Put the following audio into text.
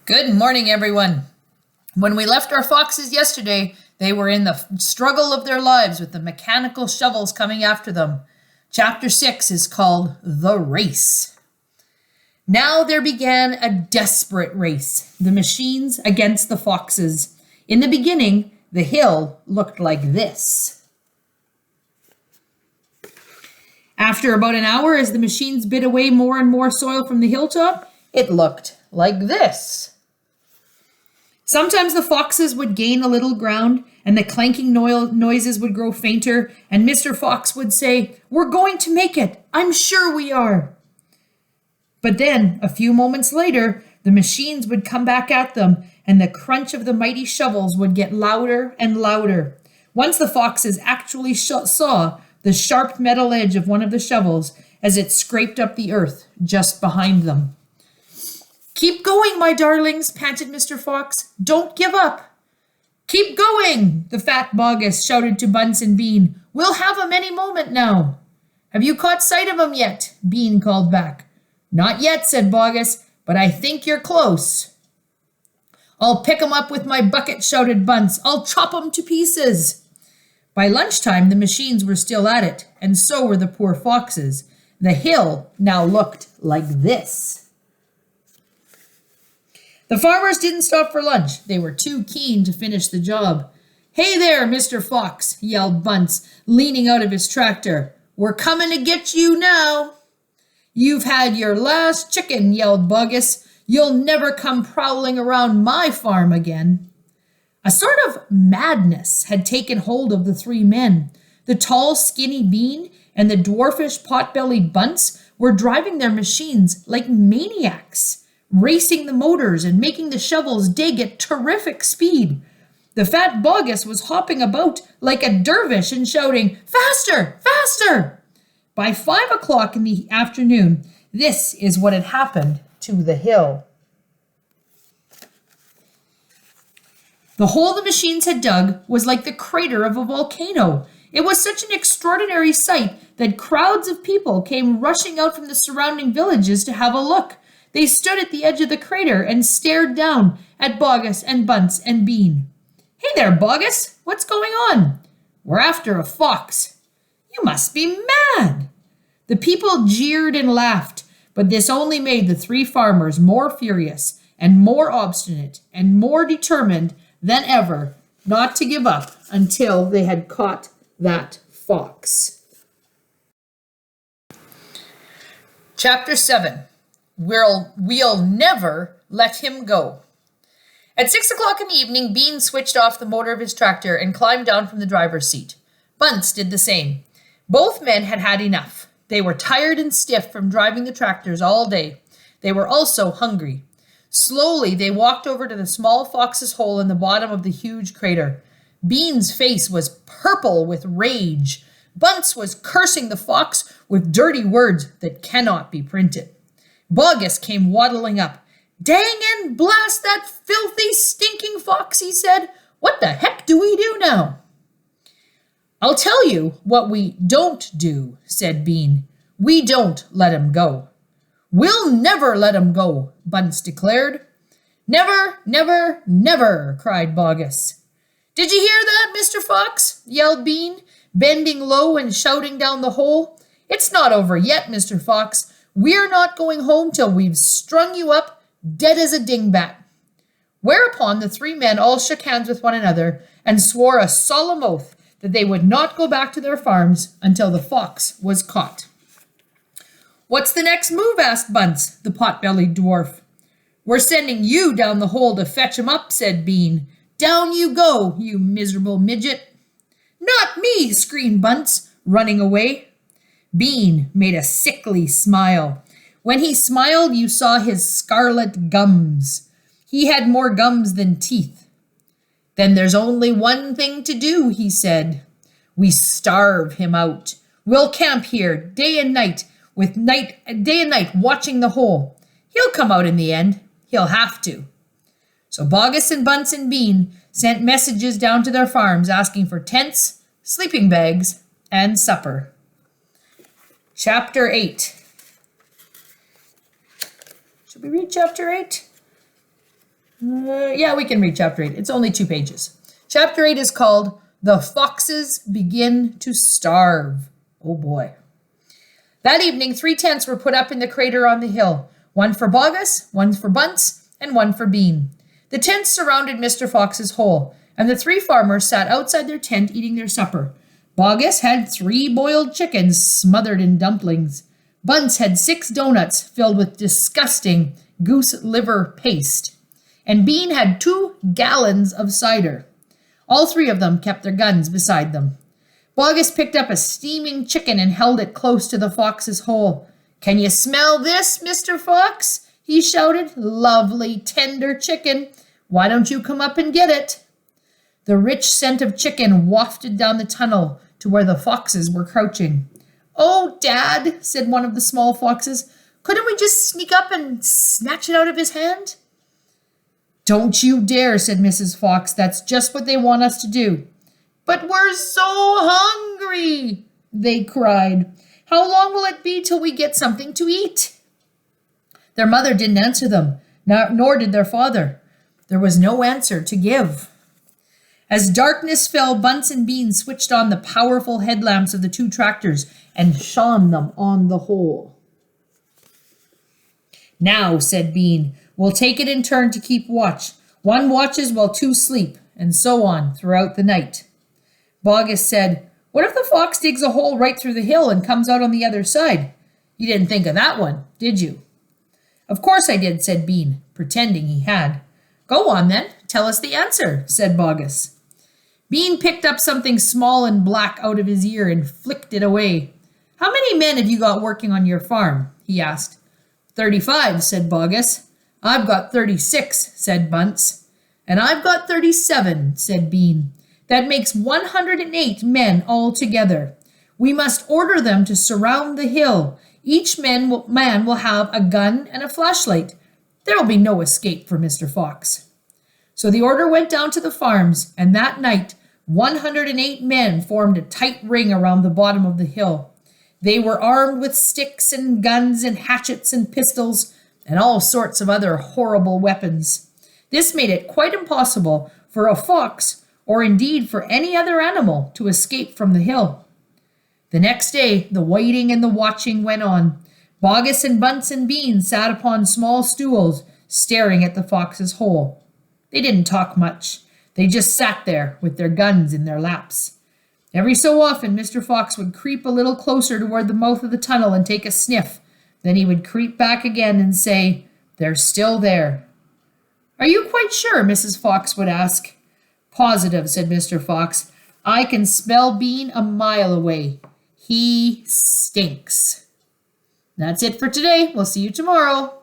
Good morning, everyone. When we left our foxes yesterday, they were in the struggle of their lives with the mechanical shovels coming after them. Chapter 6 is called The Race. Now there began a desperate race, the machines against the foxes. In the beginning, the hill looked like this. After about an hour, as the machines bit away more and more soil from the hilltop, it looked like this. Sometimes the foxes would gain a little ground and the clanking noises would grow fainter, and Mr. Fox would say, "We're going to make it. I'm sure we are." But then, a few moments later, the machines would come back at them, and the crunch of the mighty shovels would get louder and louder. Once the foxes actually saw the sharp metal edge of one of the shovels as it scraped up the earth just behind them. "Keep going, my darlings," panted Mr. Fox. "Don't give up." "Keep going," the fat Bogus shouted to Bunce and Bean. "We'll have 'em any moment now." "Have you caught sight of 'em yet?" Bean called back. "Not yet," said Bogus, "but I think you're close." "I'll pick 'em up with my bucket," shouted Bunce. "I'll chop 'em to pieces." By lunchtime, the machines were still at it, and so were the poor foxes. The hill now looked like this. The farmers didn't stop for lunch. They were too keen to finish the job. "Hey there, Mr. Fox," yelled Bunce, leaning out of his tractor. "We're coming to get you now." "You've had your last chicken," yelled Bogus. "You'll never come prowling around my farm again." A sort of madness had taken hold of the three men. The tall, skinny Bean and the dwarfish, pot-bellied Bunce were driving their machines like maniacs, racing the motors and making the shovels dig at terrific speed. The fat Bogus was hopping about like a dervish and shouting, "Faster! Faster!" By 5 o'clock in the afternoon, this is what had happened to the hill. The hole the machines had dug was like the crater of a volcano. It was such an extraordinary sight that crowds of people came rushing out from the surrounding villages to have a look. They stood at the edge of the crater and stared down at Bogus and Bunce and Bean. "Hey there, Bogus, what's going on?" "We're after a fox." "You must be mad." The people jeered and laughed, but this only made the three farmers more furious and more obstinate and more determined than ever not to give up until they had caught that fox. Chapter 7. We'll never let him go. At 6 o'clock in the evening, Bean switched off the motor of his tractor and climbed down from the driver's seat. Bunce did the same. Both men had had enough. They were tired and stiff from driving the tractors all day. They were also hungry. Slowly, they walked over to the small fox's hole in the bottom of the huge crater. Bean's face was purple with rage. Bunce was cursing the fox with dirty words that cannot be printed. Bogus came waddling up. "Dang and blast that filthy, stinking fox," he said. "What the heck do we do now?" "I'll tell you what we don't do," said Bean. "We don't let him go." "We'll never let him go," Bunce declared. "Never, never, never," cried Bogus. "Did you hear that, Mr. Fox?" yelled Bean, bending low and shouting down the hole. "It's not over yet, Mr. Fox. We're not going home till we've strung you up dead as a dingbat." Whereupon the three men all shook hands with one another and swore a solemn oath that they would not go back to their farms until the fox was caught. "What's the next move?" asked Bunce, the pot-bellied dwarf. "We're sending you down the hole to fetch him up," said Bean. "Down you go, you miserable midget." "Not me!" screamed Bunce, running away. Bean made a sickly smile. When he smiled, you saw his scarlet gums. He had more gums than teeth. "Then there's only one thing to do," he said. "We starve him out. We'll camp here day and night, watching the hole. He'll come out in the end. He'll have to." So Bogus and Bunce and Bean sent messages down to their farms asking for tents, sleeping bags, and supper. Chapter 8. Should we read chapter 8? Yeah, we can read chapter 8. It's only 2 pages. Chapter 8 is called The Foxes Begin to Starve. Oh boy. That evening, 3 tents were put up in the crater on the hill. One for Bogus, one for Bunce, and one for Bean. The tents surrounded Mr. Fox's hole, and the 3 farmers sat outside their tent eating their supper. Bogus had 3 boiled chickens smothered in dumplings. Bunce had 6 donuts filled with disgusting goose liver paste. And Bean had 2 gallons of cider. All 3 of them kept their guns beside them. Bogus picked up a steaming chicken and held it close to the fox's hole. "Can you smell this, Mr. Fox?" he shouted. "Lovely, tender chicken. Why don't you come up and get it?" The rich scent of chicken wafted down the tunnel to where the foxes were crouching. "Oh, Dad," said one of the small foxes, "couldn't we just sneak up and snatch it out of his hand?" "Don't you dare," said Mrs. Fox. "That's just what they want us to do." "But we're so hungry," they cried. "How long will it be till we get something to eat?" Their mother didn't answer them, nor did their father. There was no answer to give. As darkness fell, Bunce and Bean switched on the powerful headlamps of the 2 tractors and shone them on the hole. "Now," said Bean, "we'll take it in turn to keep watch. One watches while 2 sleep, and so on throughout the night." Bogus said, "What if the fox digs a hole right through the hill and comes out on the other side? You didn't think of that one, did you?" "Of course I did," said Bean, pretending he had. "Go on then, tell us the answer," said Bogus. Bean picked up something small and black out of his ear and flicked it away. "How many men have you got working on your farm?" he asked. 35, said Bogus. "I've got 36, said Bunce. "And I've got 37, said Bean. "That makes 108 men altogether. We must order them to surround the hill. Each man will have a gun and a flashlight. There will be no escape for Mr. Fox." So the order went down to the farms, and that night 108 men formed a tight ring around the bottom of the hill. They were armed with sticks and guns and hatchets and pistols and all sorts of other horrible weapons. This made it quite impossible for a fox, or indeed for any other animal, to escape from the hill. The next day, the waiting and the watching went on. Bogus and Bunce and Bean sat upon small stools, staring at the fox's hole. They didn't talk much. They just sat there with their guns in their laps. Every so often, Mr. Fox would creep a little closer toward the mouth of the tunnel and take a sniff. Then he would creep back again and say, "They're still there." "Are you quite sure?" Mrs. Fox would ask. "Positive," said Mr. Fox. "I can smell Bean a mile away. He stinks." That's it for today. We'll see you tomorrow.